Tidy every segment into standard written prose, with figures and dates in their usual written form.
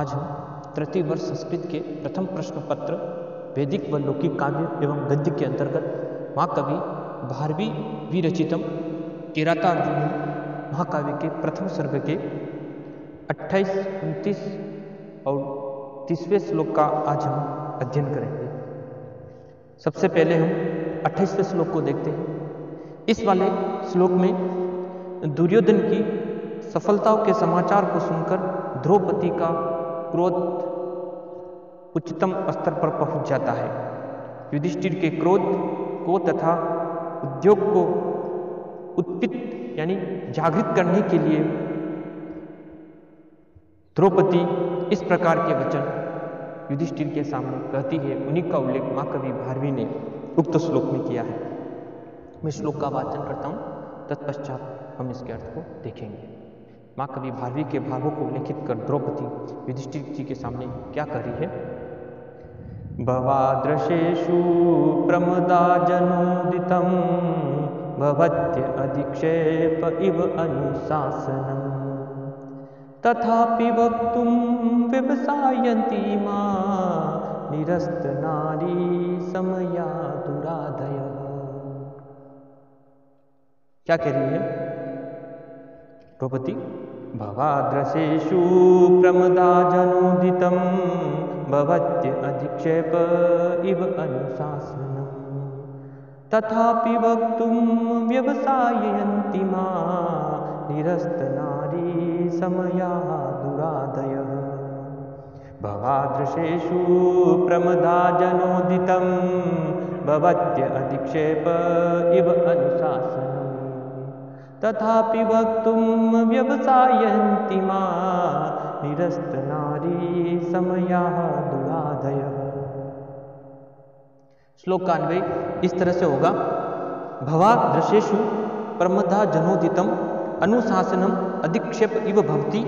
आज हम तृतीय वर्ष संस्कृत के प्रथम प्रश्न पत्र वैदिक व लौकिक काव्य एवं गद्य के अंतर्गत महाकवि भारवी विरचितम किरातार्जुनीय महाकाव्य के प्रथम सर्ग के 28, 29 और 30वें श्लोक का आज हम अध्ययन करेंगे। सबसे पहले हम 28वें श्लोक को देखते हैं। इस वाले श्लोक में दुर्योधन की सफलताओं के समाचार को सुनकर द्रौपदी का क्रोध उच्चतम स्तर पर पहुंच जाता है। युधिष्ठिर के क्रोध को तथा उद्योग को उत्पित यानी जागृत करने के लिए द्रौपदी इस प्रकार के वचन युधिष्ठिर के सामने कहती है। उन्हीं का उल्लेख महाकवि भारवी ने उक्त श्लोक में किया है। मैं श्लोक का वाचन करता हूँ, तत्पश्चात हम इसके अर्थ को देखेंगे। महाकवि भारवी के भावों को उल्लेखित कर द्रौपदी युधिष्ठिर जी के सामने क्या कर रही है। भवादृशेषु प्रमदा जनोदितं भवत्य अधिक्षेप इव अनुशासनम् तथापि वक्तुं व्यवसायन्ति मां निरस्तनारी समया दुराधयः। क्या कह रही है द्रौपदी? भवादृशेषु प्रमदा जनोदितं भवत्य अधिक्षेप इव अनुशासनम् तथापि वक्तुं व्यवसायन्ति मां निरस्तनारी समया दुराधयः। भवादृशेषु प्रमदा जनोदितं भवत्य अधिक्षेप इव अनुशासनम् तथापि वक्तुं व्यवसायन्ति मां निरस्तनारी समया दुराधयः। श्लोक का अन्वय इस तरह से होगा। भवादृशेषु प्रमदा जनोदितं अनुशासनम अधिक्षेप इव भवति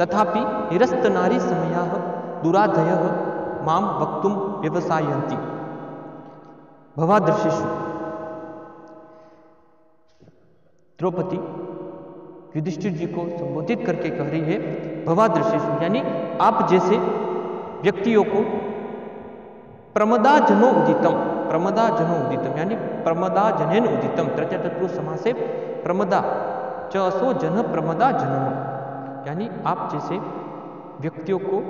तथापि निरस्तनारी समया दुराधयः मां वक्तुं व्यवसायन्ति। भवादृशेषु द्रौपदी युधिष्ठिर जी को संबोधित करके कह रही है भवादृशेषु यानी आप जैसे व्यक्तियों को प्रमदा जनो उदितम यानी प्रमदा जनेन उदितम तृतीय तत्पुरुष समास से प्रमदा चसो जन प्रमदा जनम यानी आप जैसे व्यक्तियों को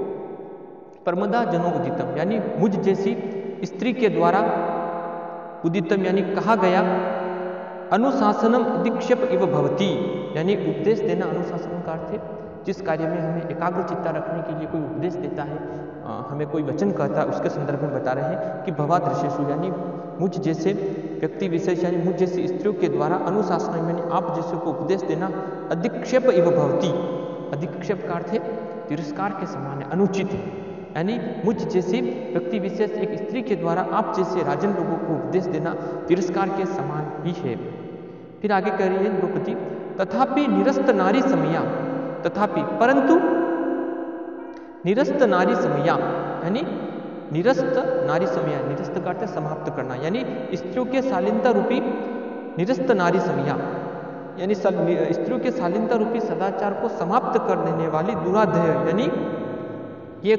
प्रमदा जनो उदितम यानी मुझ जैसी स्त्री के द्वारा उदितम यानी कहा गया अनुशासनम अधिक्षेप इव भवति यानी उपदेश देना। अनुशासन का अर्थ है जिस कार्य में हमें एकाग्र चित्ता रखने के लिए कोई उपदेश देता है, हमें कोई वचन कहता है, उसके संदर्भ में बता रहे हैं कि भवादृशेषु यानी मुझ जैसे व्यक्ति विशेष यानी मुझ जैसी स्त्रियों के द्वारा अनुशासन यानी आप जैसे को उपदेश देना अधिक्षेप इव भवति। अधिक्षेप का अर्थ है तिरस्कार के समान है, अनुचित है। यानी मुझ जैसे व्यक्ति विशेष एक स्त्री के द्वारा आप जैसे राजन लोगों को उपदेश देना तिरस्कार के समान ही है। फिर आगे कह रही है द्रौपदी तथापि निरस्त नारी समया तथापि परंतु निरस्त नारी समया यानी निरस्त नारी समया निरस्त का अर्थ है समाप्त करना यानी स्त्रियों के शालीनता रूपी निरस्त नारी समया यानी स्त्रियों के शालीनता रूपी सदाचार को समाप्त कर देने वाली दुराधय यानी ये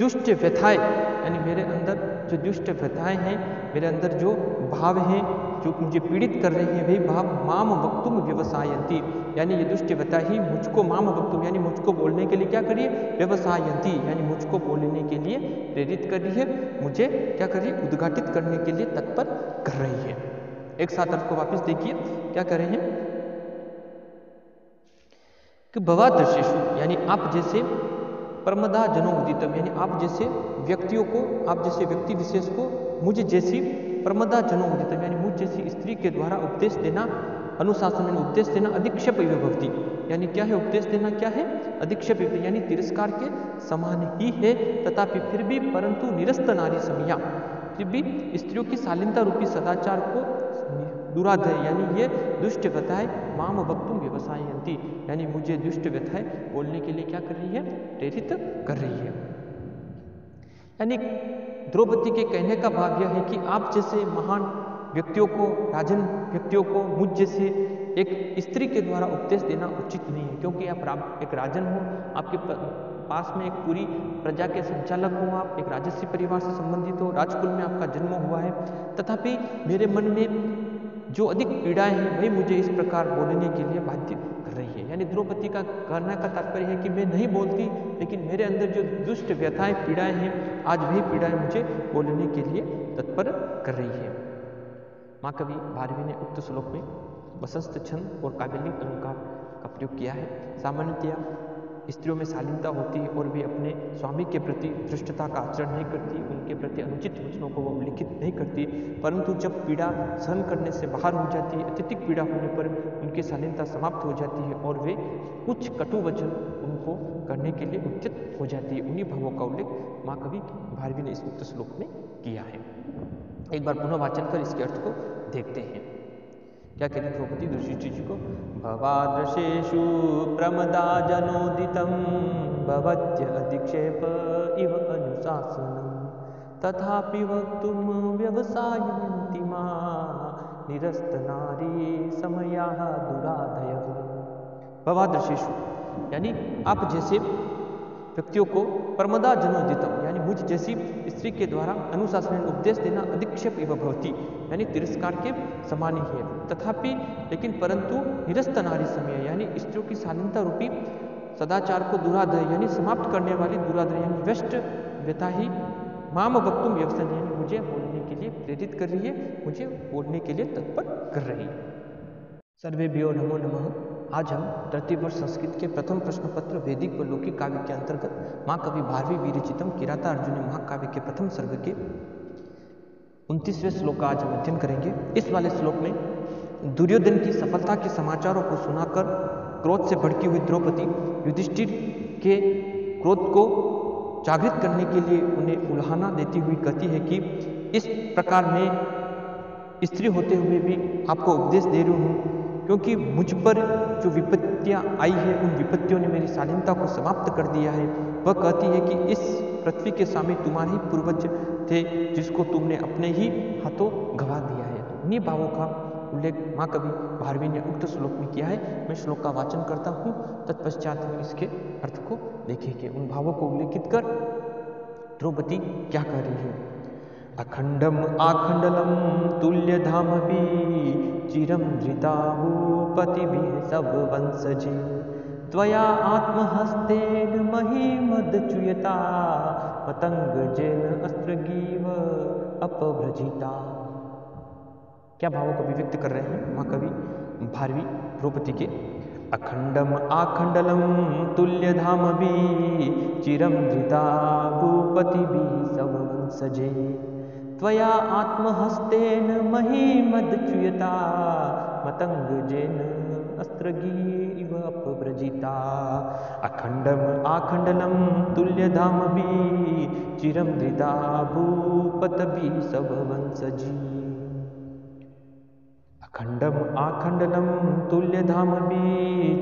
दुष्ट व्यथाएं यानी मेरे अंदर जो दुष्ट व्यथाएं हैं, मेरे अंदर जो भाव हैं जो मुझे पीड़ित कर रहे हैं, वे भाव माम वक्तुम व्यवसायन्ति यानी ये दुष्ट व्यथा ही मुझको माम वक्तुम यानी मुझको बोलने के लिए क्या करिए व्यवसायन्ति यानी मुझको बोलने के लिए प्रेरित कर रही है, मुझे क्या कर रही है उद्घाटित करने के लिए तत्पर कर रही है। एक साथ अर्थ को वापिस देखिए क्या कर रहे हैं कि भवादृशेषु यानी आप जैसे प्रमदा जनो उदितम यानी आप जैसे व्यक्तियों को आप जैसे व्यक्ति विशेष को मुझ जैसी प्रमदा जनो उदितम यानी मुझ जैसी स्त्री के द्वारा उपदेश देना अनुशासन यानी उपदेश देना अधिक्षेप इव भवति यानी क्या है उपदेश देना क्या है अधिक्षेप यानी तिरस्कार के समान ही है। तथापि फिर भी परंतु निरस्त नारी समया फिर भी स्त्रियों की शालीनता रूपी सदाचार को दुराधय यानी ये दुष्ट व्यथाएं माम वक्तुम व्यवसायन्ति यानी मुझे दुष्ट व्यथाएं बोलने के लिए क्या कर रही है प्रेरित कर रही है। यानी द्रौपदी के कहने का भाव यह है कि आप जैसे महान व्यक्तियों को राजन व्यक्तियों को मुझ जैसे एक स्त्री के द्वारा उपदेश देना उचित नहीं है, क्योंकि आप एक राजन हो, आपके पास में एक पूरी प्रजा के संचालक हो, आप एक राजसी परिवार से संबंधित हो, राजकुल में आपका जन्म हुआ है, तथापि मेरे मन में जो अधिक पीड़ाएं हैं वही मुझे इस प्रकार बोलने के लिए बाध्य कर रही है। यानी द्रौपदी का कहने का तात्पर्य है कि मैं नहीं बोलती, लेकिन मेरे अंदर जो दुष्ट व्यथाएं पीड़ाएं हैं, आज वही पीड़ाएं मुझे बोलने के लिए तत्पर कर रही है। महाकवि भारवी ने उक्त श्लोक में वसंत छंद और काव्यलिंग अलंकार का प्रयोग किया है। सामान्यतया स्त्रियों में शालीनता होती है और वे अपने स्वामी के प्रति धृष्टता का आचरण नहीं करती, उनके प्रति अनुचित वचनों को वो उल्लिखित नहीं करती, परंतु जब पीड़ा सहन करने से बाहर हो जाती है, अत्यधिक पीड़ा होने पर उनकी शालीनता समाप्त हो जाती है और वे कुछ कटु वचन उनको करने के लिए उचित हो जाती है। उन्हीं भावों का उल्लेख महाकवि भारवी ने इस उक्त श्लोक में किया है। एक बार पुनः वाचन कर इसके अर्थ को देखते हैं। क्या कहते हैं द्रौपदी युधिष्ठिर जी को? भवादृशेषु प्रमदा जनोदितं भवत्य अधिक्षेप इव अनुशासनम् तथापि वक्तुं व्यवसायन्ति मा निरस्तनारी समयाः दुराधयः। भवादृशेषु यानी आप जैसे व्यक्तियों को प्रमदा जनोदितम यानी मुझ जैसी स्त्री के द्वारा अनुशासन उपदेश देना अधिक्षेप एवं भवती यानी तिरस्कार के समान ही है। तथापि लेकिन परंतु निरस्त नारी समय यानी स्त्रियों की शालीनता रूपी सदाचार को दुराधय यानी समाप्त करने वाली दुराधय यानी व्यष्ट व्यथा ही माम वक्तुम व्यवसन यानी मुझे बोलने के लिए प्रेरित कर रही है, मुझे बोलने के लिए तत्पर कर रही है। सर्वेभ्यो नमो नमः। आज हम तृतीय वर्ष संस्कृत के प्रथम प्रश्न पत्र वैदिक व लौकिक काव्य के अंतर्गत महाकवि भारवी विरचितम किराता अर्जुन महाकाव्य के प्रथम सर्ग के 29वें श्लोक का आज हम अध्ययन करेंगे। इस वाले श्लोक में दुर्योधन की सफलता के समाचारों को सुनाकर क्रोध से भड़की हुई द्रौपदी युधिष्ठिर के क्रोध को जागृत करने के लिए उन्हें उल्हाना देती हुई कहती है कि इस प्रकार मैं स्त्री होते हुए भी आपको उपदेश दे रही हूँ, क्योंकि मुझ पर जो विपत्तियां आई है उन विपत्तियों ने मेरी शालीनता को समाप्त कर दिया है। वह कहती है कि इस पृथ्वी के स्वामी तुम्हारे ही पूर्वज थे जिसको तुमने अपने ही हाथों गवा दिया है। तो उन्हीं भावों का उल्लेख महाकवि भारवी ने उक्त श्लोक में किया है। मैं श्लोक का वाचन करता हूँ, तत्पश्चात हम इसके अर्थ को देखेंगे। उन भावों को उल्लेखित कर द्रौपदी क्या कह रही है? अखंडम आखंडलम तुल्य धामपि चिरम धृता भूपतिभिः सब वंशजे त्वया आत्महस्तेन महीमदच्युता पतंगजेन अस्त्रगीव अपभ्रजिता। क्या भावों को अभिव्यक्त कर रहे हैं महाकवि भारवी द्रौपदी के? अखंडम आखंडलम तुल्य धामपि चिरम धृता भूपतिभिः सब वंशजे त्वया आत्महस्तेन महीमदच्युता मतंगजेन अस्त्रगीव अपभ्रजिता। अखंडम आखंडलम तुल्यधामपि चिरं धृता भूपतिभिः सब वंशजी। अखंडम आखंडलम तुल्यधामपि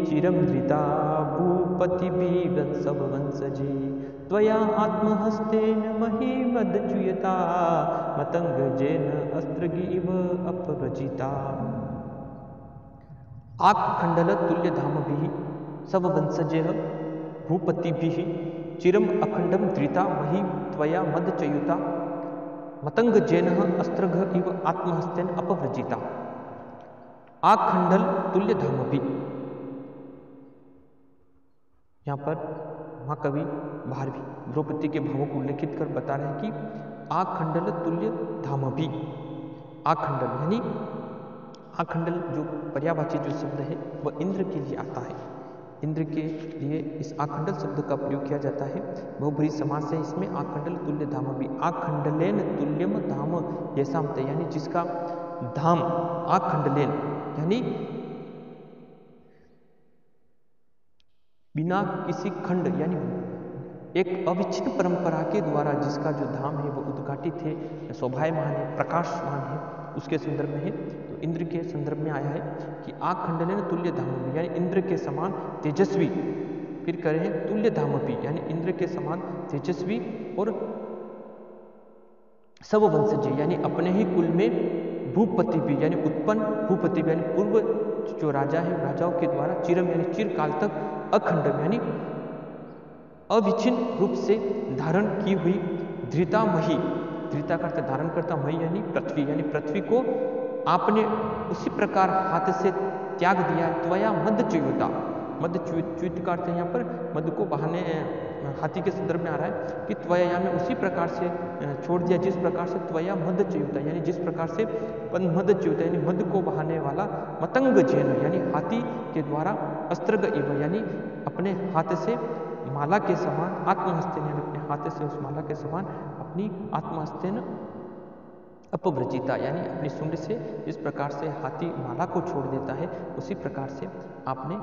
चिरं धृता भूपतिभिः सब वंशजी त्वया आत्महस्तेन महीमदच्युता मतंगजेन अस्त्रगीव अपभ्रजिता। आखंडल तुल्यधामभिः सब वंशजः भूपतिभिः चिरम अखंडम धृता मही त्वया मदच्युता मतंगजेन अस्त्रघ इव आत्महस्तेन अपभ्रजिता। आखंडल तुल्यधामभिः, यहाँ पर महाकवि भारवी द्रौपदी के भावों को उल्लेखित कर बता रहे हैं कि आखंडल तुल्य धामभिः। आखंडल यानी आखंडल जो पर्यायवाची जो शब्द है वह इंद्र के लिए आता है। इंद्र के लिए इस आखंडल शब्द का प्रयोग किया जाता है। बहुब्रीहि समास है इसमें। आखंडल तुल्य धामभिः आखंडलेन तुल्यम धाम यशामते यानी जिसका धाम आखंडलेन यानी बिना किसी खंड यानी एक अविच्छिन्न परंपरा के द्वारा जिसका जो धाम है वो उद्घाटित है, शोभायमान है, प्रकाशमान है, उसके संदर्भ में है। तो इंद्र के संदर्भ में आया है कि आखंडलेन तुल्य धामभिः यानी इंद्र के समान तेजस्वी। फिर कह रहे हैं तुल्य धामभिः यानी इंद्र के समान तेजस्वी और सब वंशज यानी अपने ही कुल में भूपतिभिः यानी उत्पन्न भूपतिभिः यानी पूर्व जो राजा है राजाओं के द्वारा चिरम यानी चिरकाल तक अखंडम यानी अविच्छिन्न रूप से धारण की हुई धृतामही, धृता का अर्थ धारण करता, मही यानी पृथ्वी को आपने उसी प्रकार हाथ से त्याग दिया। त्वया मदच्युता, मदच्युत का अर्थ यहाँ पर मद को बहाने हाथी के संदर्भ में आ रहा है कि त्वया में उसी प्रकार से छोड़ दिया जिस प्रकार से त्वया मदच्युता, यानी जिस प्रकार से मदच्युता यानी मद को बहाने वाला मतंग जैन यानी हाथी के द्वारा अस्त्रग इव यानी अपने हाथ से माला के समान आत्महस्तेन यानी अपने हाथ से उस माला के समान अपनी आत्महस्तेन अपव्रजिता यानी अपनी सूंड से जिस प्रकार से हाथी माला को छोड़ देता है उसी प्रकार से आपने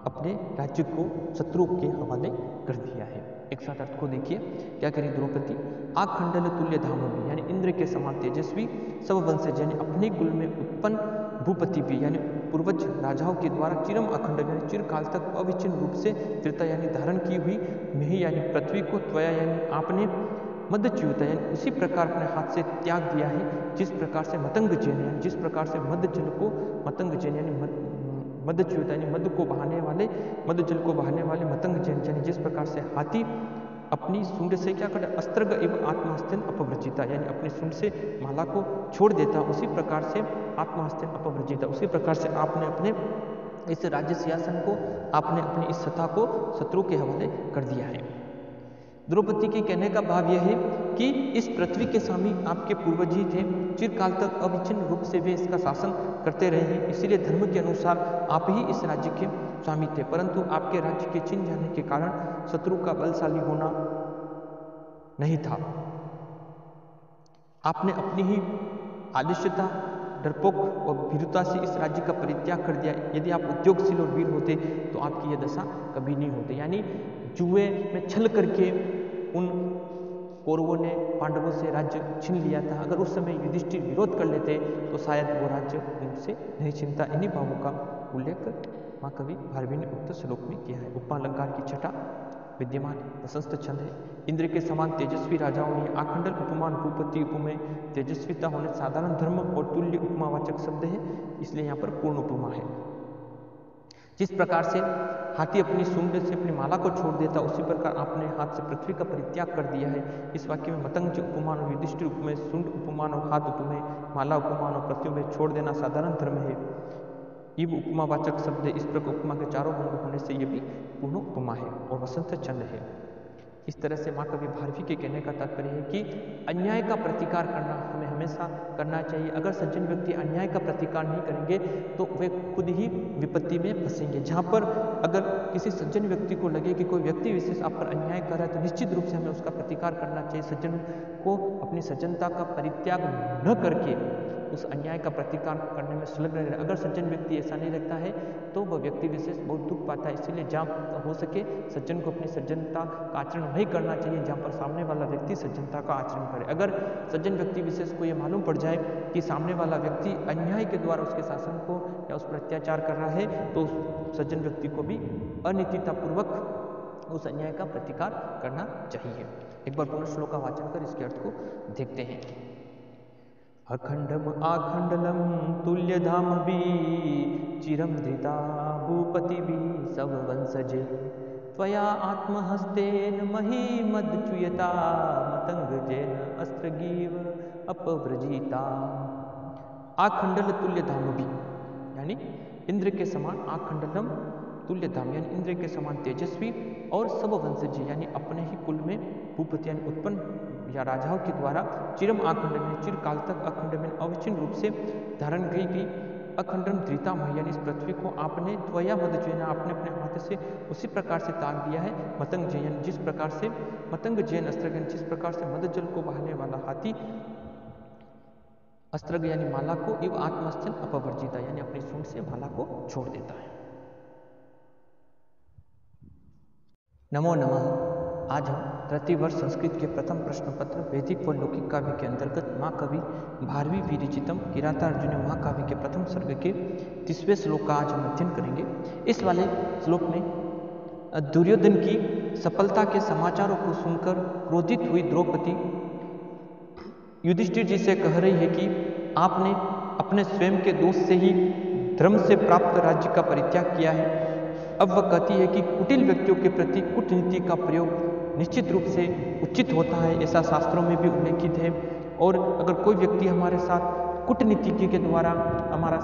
अपने राज्य को शत्रु के हवाले कर दिया है। एक साथ अर्थ को देखिए, क्या करी द्रौपदी, आखंडल तुल्य धामवी यानी इंद्र के समान तेजस्वी सब वंशज यानी अपने कुल में उत्पन्न भूपति भी यानी पूर्वज राजाओं के द्वारा चिरम अखंड यानी चिरकाल तक अविच्छिन्न रूप से त्रिता यानी धारण की हुई मेही यानी पृथ्वी को त्वया यानी आपने मदच्युता यानी उसी प्रकार अपने हाथ से त्याग दिया है जिस प्रकार से मतंग जैन यानी जिस प्रकार से मद जल को मतंग जैन यानी मदच्युता यानी मद को बहाने वाले मद जल को बहाने वाले मतंग जैन यानी जिस प्रकार से हाथी अपनी सूंड से क्या करे अस्त्रग एवं आत्महस्तेन अपव्रजिता यानी अपनी सूंड से माला को छोड़ देता, उसी प्रकार से आत्महस्तेन अपव्रजिता उसी प्रकार से आपने अपने इस राज्य सिंहासन को आपने अपनी इस सत्ता को शत्रु के हवाले कर दिया है। द्रौपदी के कहने का भाव यह है कि इस पृथ्वी के स्वामी आपके पूर्वज ही थे, चिरकाल तक अविच्छिन्न रूप से वे इसका शासन करते रहे हैं, इसीलिए धर्म के अनुसार आप ही इस राज्य के स्वामी थे। परंतु आपके राज्य के छिन जाने के कारण शत्रु का बलशाली होना नहीं था, आपने अपनी ही आलस्यता डरपोक और भीरुता से इस राज्य का परित्याग कर दिया। यदि आप उद्योगशील और वीर होते तो आपकी यह दशा कभी नहीं होती। यानी जुए में छल करके उन कौरवों ने पांडवों से राज्य छीन लिया था, अगर उस समय युधिष्ठिर विरोध कर लेते तो शायद वो राज्य उनसे नहीं छीनता। इन्हीं भावों का उल्लेख महाकवि भारवी ने उक्त श्लोक में किया है। उपमा अलंकार की छटा विद्यमान प्रशस्त छंद है। इंद्र के समान तेजस्वी राजाओं ने आखंडल उपमान भूपति उपमेय तेजस्विता होने साधारण धर्म और तुल्य उपमावाचक शब्द है, इसलिए यहाँ पर पूर्ण उपमा है। जिस प्रकार से हाथी अपनी सूंड से अपनी माला को छोड़ देता उसी प्रकार आपने हाथ से पृथ्वी का परित्याग कर दिया है। इस वाक्य में मतंग उपमान और युधिष्ठिर उपमेय, सूंड उपमान और हाथ उपमेय, माला उपमान और पृथ्वी में छोड़ देना साधारण धर्म है। इव उपमावाचक शब्द इस प्रकार उपमा के चारों अंग होने से ये भी पूर्ण उपमा है और वसंत चंद है। इस तरह से महाकवि भारवी के कहने का तात्पर्य है कि अन्याय का प्रतिकार करना हमें हमेशा करना चाहिए। अगर सज्जन व्यक्ति अन्याय का प्रतिकार नहीं करेंगे तो वे खुद ही विपत्ति में फंसेंगे। जहाँ पर अगर किसी सज्जन व्यक्ति को लगे कि कोई व्यक्ति विशेष आप पर अन्याय कर रहा है तो निश्चित रूप से हमें उसका प्रतिकार करना चाहिए। सज्जन को अपनी सज्जनता का परित्याग न करके उस अन्याय का प्रतिकार करने में संलग्न रहे। अगर सज्जन व्यक्ति ऐसा नहीं रखता है तो वह व्यक्ति विशेष बहुत दुख पाता है। इसीलिए जहाँ हो सके सज्जन को अपनी सज्जनता का आचरण वही करना चाहिए जहाँ पर सामने वाला व्यक्ति सज्जनता का आचरण करे। अगर सज्जन व्यक्ति विशेष को ये मालूम पड़ जाए कि सामने वाला व्यक्ति अन्याय के द्वारा उसके शासन को या उस पर अत्याचार कर रहा है तो सज्जन व्यक्ति को भी अनीतितापूर्वक उस अन्याय का प्रतिकार करना चाहिए। एक बार पुनः श्लोक का वाचन कर इसके अर्थ को देखते हैं। अखंडम आखंडलम तुल्यधामभि चिरम धृता भूपतिभि सब वंशजे त्वया आत्महस्तेन मही मदच्युता मतंगजेन अस्त्रगीव अपव्रजिता। आखंडल तुल्यधामभि यानी इंद्र के समान, आखंडलम तुल्यधाम यानी इंद्र के समान तेजस्वी और सब वंशज यानी अपने ही कुल में भूपति यानी उत्पन्न या राजाओं के द्वारा चिरम आखंड में चिरकाल तक अखंड में अविच्छिन्न रूप से धारण की गई अखंडम धृतामही यानी इस पृथ्वी को आपने त्वया मदच्युता आपने अपने हाथ से उसी प्रकार से त्याग दिया है। मतंग जैन जिस प्रकार से मतंग जैन अस्त्रगन जिस प्रकार से मद जल को बहाने वाला हाथी अस्त्रग यानी माला को एवं आत्मस्थन अपवर्जिता यानी अपनी सूंड से माला को छोड़ देता है। नमो नमः। आज हम तृतीय वर्ष संस्कृत के प्रथम प्रश्न पत्र वैदिक व लौकिक काव्य के अंतर्गत महाकवि भारवी विरचितम किरातार्जुनीय महाकाव्य के प्रथम सर्ग के 30वें श्लोक का आज हम अध्ययन करेंगे। इस वाले श्लोक में दुर्योधन की सफलता के समाचारों को सुनकर क्रोधित हुई द्रौपदी युधिष्ठिर जी से कह रही है कि आपने अपने स्वयं के दोष से ही धर्म से प्राप्त राज्य का परित्याग किया है अब वह कहती है कि कुटिल व्यक्तियों के प्रति कूटनीति का प्रयोग निश्चित रूप से उचित होता है, ऐसा शास्त्रों में भी उल्लेखित है। और अगर कोई व्यक्ति हमारे साथ कूटनीति के द्वारा हमारा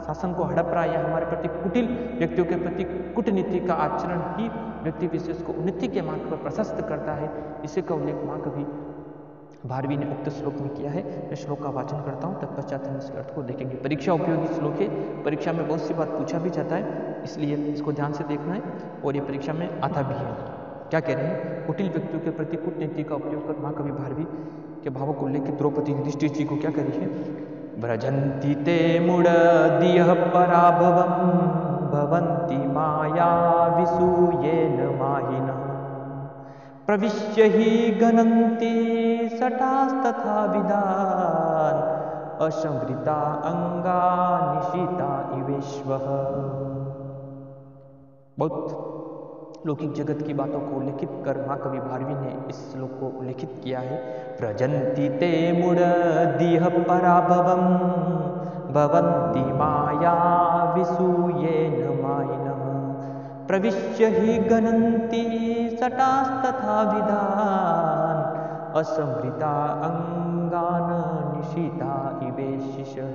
शासन को हड़प रहा है या हमारे प्रति कुटिल व्यक्तियों के प्रति कूटनीति का आचरण ही व्यक्ति विशेष को उन्नति के मार्ग पर प्रशस्त करता है, इसी का उल्लेख महाकवि भारवी ने उक्त श्लोक में किया है। मैं श्लोक का वाचन करता हूँ, तत्पश्चात हम इसके अर्थ को देखेंगे। परीक्षा उपयोगी श्लोक है, परीक्षा में बहुत सी बात पूछा भी जाता है, इसलिए इसको ध्यान से देखना है और ये परीक्षा में आता भी है। क्या कह रहे हैं? कुटिल व्यक्तियों के प्रति कूटनीति का उपयोग कर महाकवि भारवी के भावों को लेकर द्रौपदी युधिष्ठिर जी को क्या कह रही है? व्रजन्ति ते मुड़दियः पराभवं भवन्ति माया विसूयेन माहिनः प्रविश्य हि गणन्ति सटास्तथा विदान् असंवृता अंगा निशिता इवेश्वः। बहुत लौकिक जगत की बातों को उल्लेखित कर महाकवि भारवी ने इस श्लोक को उल्लेखित किया है। व्रजन्ति ते मुड़दियः पराभवं भवन्ति माया विसूयेन माहिनः प्रविश्य हि गणन्ति सटास्तथा विदान् असंवृता अंगान् निशिता इवेशिषः।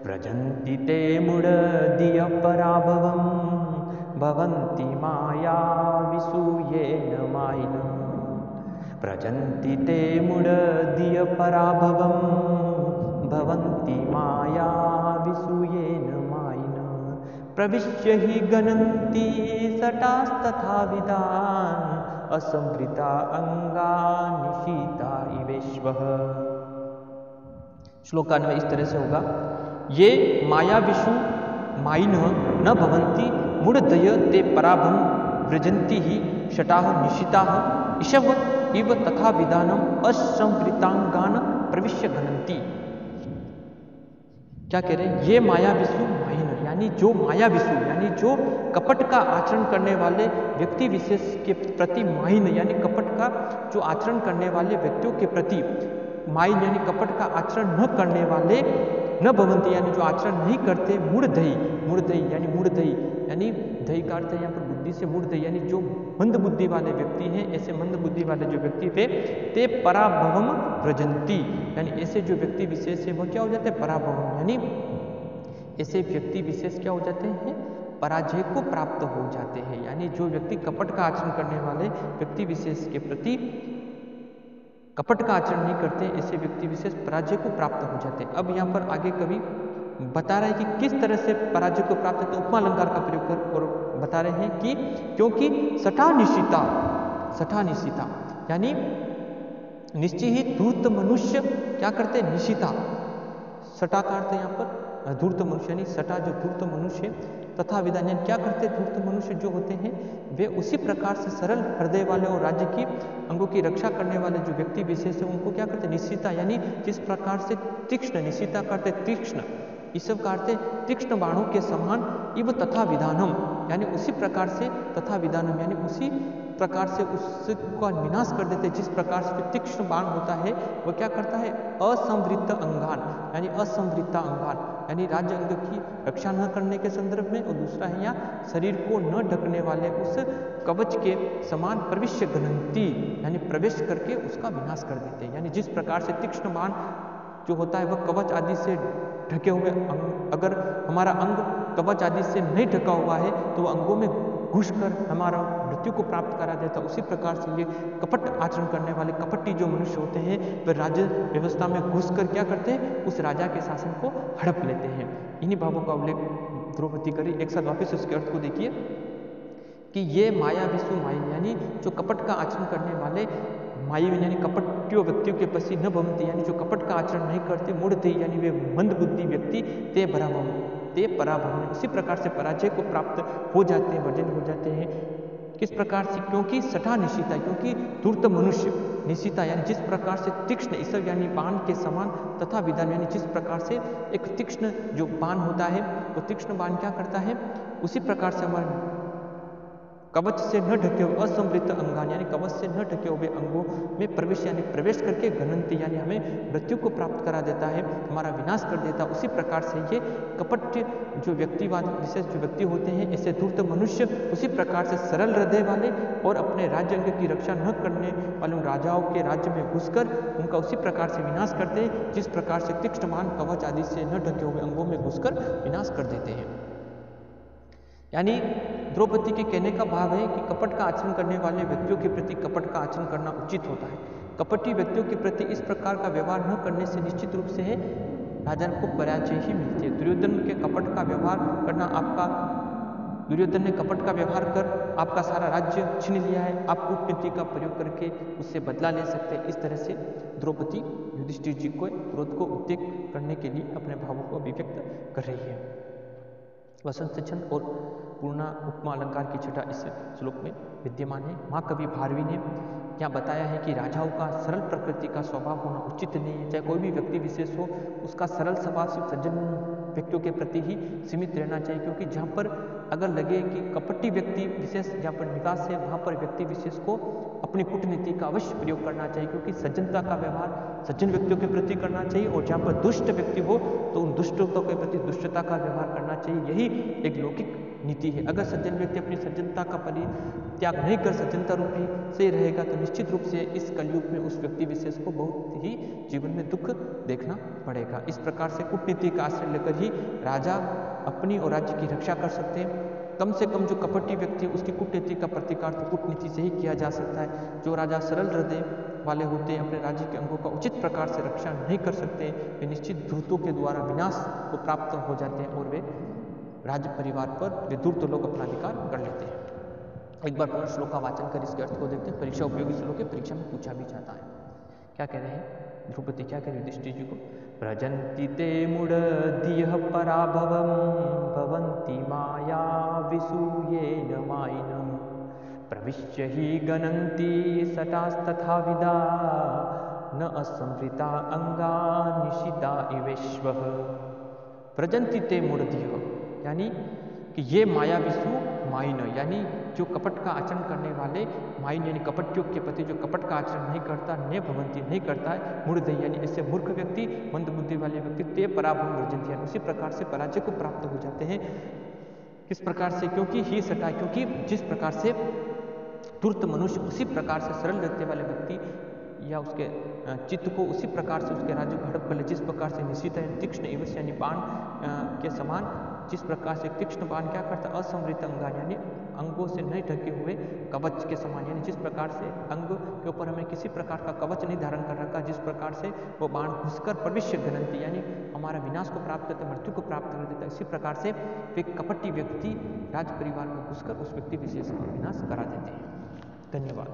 व्रजन्ति ते मुड़दियः पराभवं भवन्ति माया विसूयेन माहिनः व्रजन्ति ते मुड़दियः पराभवं भवन्ति माया विसूयेन माहिनः प्रविश्य हि गणन्ति सटास्तथा विदान् असंवृता अंगा निशिता इवेश्वः। श्लोकान्वय इस तरह से होगा। ये माया विषु माइनः न भवन्ति मुड़दय ते पराभं व्रजन्ति ही शटाः निशिताः ईशव इव तथा विदानम असंवृतांगान प्रविश्य गणन्ति। क्या कह रहे हैं? ये माया विषु माहिन, यानी जो माया विषु यानी जो कपट का आचरण करने वाले व्यक्ति विशेष के प्रति माहिन यानी कपट का जो आचरण करने वाले व्यक्तियों के प्रति माहिन यानी कपट का आचरण न करने वाले न भवंती यानी जो आचरण नहीं करते मूढ़धयी यानी धयी का अर्थ है यहाँ पर बुद्धि से मूढ़धयी यानी जो मंद बुद्धि वाले व्यक्ति हैं, ऐसे मंद बुद्धि वाले जो व्यक्ति थे ते पराभवम व्रजंती यानी ऐसे जो व्यक्ति विशेष है वह क्या हो जाते हैं? पराभवम यानी ऐसे व्यक्ति विशेष क्या हो जाते हैं? पराजय को प्राप्त हो जाते हैं। यानी जो व्यक्ति कपट का आचरण करने वाले व्यक्ति विशेष के प्रति कपट का आचरण नहीं करते, ऐसे व्यक्ति विशेष पराजय को प्राप्त हो जाते हैं। अब यहाँ पर आगे कवि बता रहा है कि किस तरह से पराजय को प्राप्त करते, उपमा अलंकार का प्रयोग कर और बता रहे हैं कि क्योंकि सठा निशिता यानी निश्चय ही धूर्त मनुष्य क्या करते हैं? निशिता। सटा का अर्थ है यहाँ पर धूर्त मनुष्य यानी सटा जो धूर्त मनुष्य तथा विधान यानी क्या करते? धूर्त मनुष्य जो होते हैं वे उसी प्रकार से सरल हृदय वाले और राज्य की अंगों की रक्षा करने वाले जो व्यक्ति विशेष है उनको क्या करते? निशिता यानी जिस प्रकार से तीक्ष्ण, निशिता करते तीक्ष्ण, इस सब का अर्थ है तीक्ष्ण बाणों के समान इव तथा विधानम यानी उसी प्रकार से तथा विधानम यानी उसी प्रकार से उसका विनाश कर देते। जिस प्रकार से तीक्ष्ण बाण होता है वह क्या करता है? असंवृत्त अंगान यानी असंवृत्ता अंगान यानी राज्य अंग की रक्षा न करने के संदर्भ में, और दूसरा है यहाँ शरीर को न ढकने वाले उस कवच के समान प्रविश्य गणन्ति यानी प्रवेश करके उसका विनाश कर देते हैं। यानी जिस प्रकार से तीक्ष्ण बाण जो होता है वह कवच आदि से ढके हुए अगर हमारा अंग कवच आदि से नहीं ढका हुआ है तो वह अंगों में घुसकर हमारा मृत्यु को प्राप्त करा देता। उसी प्रकार से ये कपट आचरण करने वाले कपटी जो मनुष्य होते हैं वे राज्य व्यवस्था में घुसकर क्या करते हैं? उस राजा के शासन को हड़प लेते हैं। इन्हीं भावों का उल्लेख द्रौपदी करी। एक साथ वापस उसके अर्थ को देखिए कि ये माया विश्व माया यानी जो कपट का आचरण करने वाले माया यानी कपटियों व्यक्तियों के प्रति न भवंती यानी जो कपट का आचरण नहीं करते, मूढ़धयी यानी वे मंद बुद्धि व्यक्ति ते पराभव उसी प्रकार से पराजय को प्राप्त हो जाते हैं, वर्जन हो जाते हैं। किस प्रकार से? क्योंकि सठा निशिता क्योंकि धूर्त मनुष्य निशिता यानी जिस प्रकार से तीक्ष्ण ईसव यानी बाण के समान तथा विधान यानी जिस प्रकार से एक तीक्ष्ण जो बाण होता है वो तीक्ष्ण बाण क्या करता है? उसी प्रकार से हमारे कवच से न ढके हुए असंवृत अंगान यानी कवच से न ढके हुए अंगों में प्रवेश यानी प्रवेश करके घनंती यानी हमें मृत्यु को प्राप्त करा देता है, हमारा विनाश कर देता है। उसी प्रकार से ये कपट जो व्यक्तिवाद विशेष जो व्यक्ति होते हैं, ऐसे धूर्त मनुष्य उसी प्रकार से सरल हृदय वाले और अपने राज्य अंग की रक्षा न करने वाले उन राजाओं के राज्य में घुसकर उनका उसी प्रकार से विनाश करते हैं, जिस प्रकार से तीक्ष्णमान कवच आदि से न ढके हुए अंगों में घुसकर विनाश कर देते हैं। यानी द्रौपदी के कहने का भाव है कि कपट का आचरण करने वाले व्यक्तियों के प्रति कपट का आचरण करना उचित होता है। कपटी व्यक्तियों के प्रति इस प्रकार का व्यवहार न करने से निश्चित रूप से राजा को पराजय ही मिलती है। दुर्योधन के कपट का व्यवहार करना दुर्योधन ने कपट का व्यवहार कर आपका सारा राज्य छीन लिया है, आप कूटनीति का प्रयोग करके उससे बदला ले सकते हैं। इस तरह से द्रौपदी युधिष्ठिर जी को क्रोध को उद्रेक करने के लिए अपने भावों को अभिव्यक्त कर रही है। वसंत छंद और पूर्णा उपमा अलंकार की छटा इस श्लोक में विद्यमान है। माँ कवि भारवी ने यहाँ बताया है कि राजाओं का सरल प्रकृति का स्वभाव होना उचित नहीं है। चाहे कोई भी व्यक्ति विशेष हो, उसका सरल स्वभाव सिर्फ सज्जन व्यक्तियों के प्रति ही सीमित रहना चाहिए, क्योंकि जहाँ पर अगर लगे कि कपटी व्यक्ति विशेष जहाँ पर निवास है, वहाँ पर व्यक्ति विशेष को अपनी कूटनीति का अवश्य प्रयोग करना चाहिए, क्योंकि सज्जनता का व्यवहार सज्जन व्यक्तियों के प्रति करना चाहिए, और जहाँ पर दुष्ट व्यक्ति हो तो उन दुष्टों के प्रति दुष्टता का व्यवहार करना चाहिए। यही एक लौकिक नीति है। अगर सज्जन व्यक्ति अपनी सज्जनता का परित्याग नहीं कर सज्जनता रूपी से रहेगा तो निश्चित रूप से इस कलयुग में उस व्यक्ति विशेष को बहुत ही जीवन में दुख देखना पड़ेगा। इस प्रकार से कूटनीति का आश्रय लेकर ही राजा अपनी और राज्य की रक्षा कर सकते हैं। कम से कम जो कपटी व्यक्ति है उसकी कूटनीति का प्रतिकार तो कूटनीति से ही किया जा सकता है। जो राजा सरल हृदय वाले होते हैं, अपने राज्य के अंगों का उचित प्रकार से रक्षा नहीं कर सकते, वे निश्चित धूर्तों के द्वारा विनाश को प्राप्त हो जाते हैं और वे राज्य परिवार पर वे धूर्त लोग अपना अधिकार कर लेते हैं। एक बार पुनः श्लोक का वाचन कर इसके अर्थ को देखते हैं। परीक्षा उपयोगी श्लोक है, परीक्षा में पूछा भी जाता है। क्या कह रहे हैं द्रौपदी, क्या कह रहे युधिष्ठिर जी को? प्रजन्ति ते मूढ़धियः पराभवं भवन्ति माया विसूयेन मायिनः प्रविश्य हि गणन्ति सटास्तथा विदा न असंवृता अंगा निशिता इवेश्वः। प्रजन्ति ते मूढ़धियः यानी कि ये माया विसु माइन, यानी जो कपट का आचरण करने वाले माइन यानी कपटियों के प्रति जो कपट का आचरण नहीं करता, ने भवंती नहीं करता है, मूढ़ यानी ऐसे मूर्ख व्यक्ति, मंद बुद्धि वाले व्यक्ति ते पराभव वर्जंती यानी उसी प्रकार से पराजय को प्राप्त हो जाते हैं। किस प्रकार से? क्योंकि ही सटा, क्योंकि जिस प्रकार से धूर्त मनुष्य उसी प्रकार से सरल रहते वाले व्यक्ति या उसके चित्त को उसी प्रकार से उसके राज्य को हड़प कर ले, जिस प्रकार से निश्चित है तीक्ष्ण एवं यानी बाण के समान, जिस प्रकार से तीक्ष्ण बाण क्या करता है? असंवृत अंगान यानी अंगों से नहीं ढके हुए कवच के समान, यानी जिस प्रकार से अंग के ऊपर हमें किसी प्रकार का कवच नहीं धारण कर रखा, जिस प्रकार से वो बाण घुसकर प्रविश्य घनंती यानी हमारा विनाश को प्राप्त करता, मृत्यु को प्राप्त कर देता है। इसी प्रकार से एक कपटी व्यक्ति राज परिवार में घुसकर उस व्यक्ति विशेष का विनाश करा देते हैं। धन्यवाद।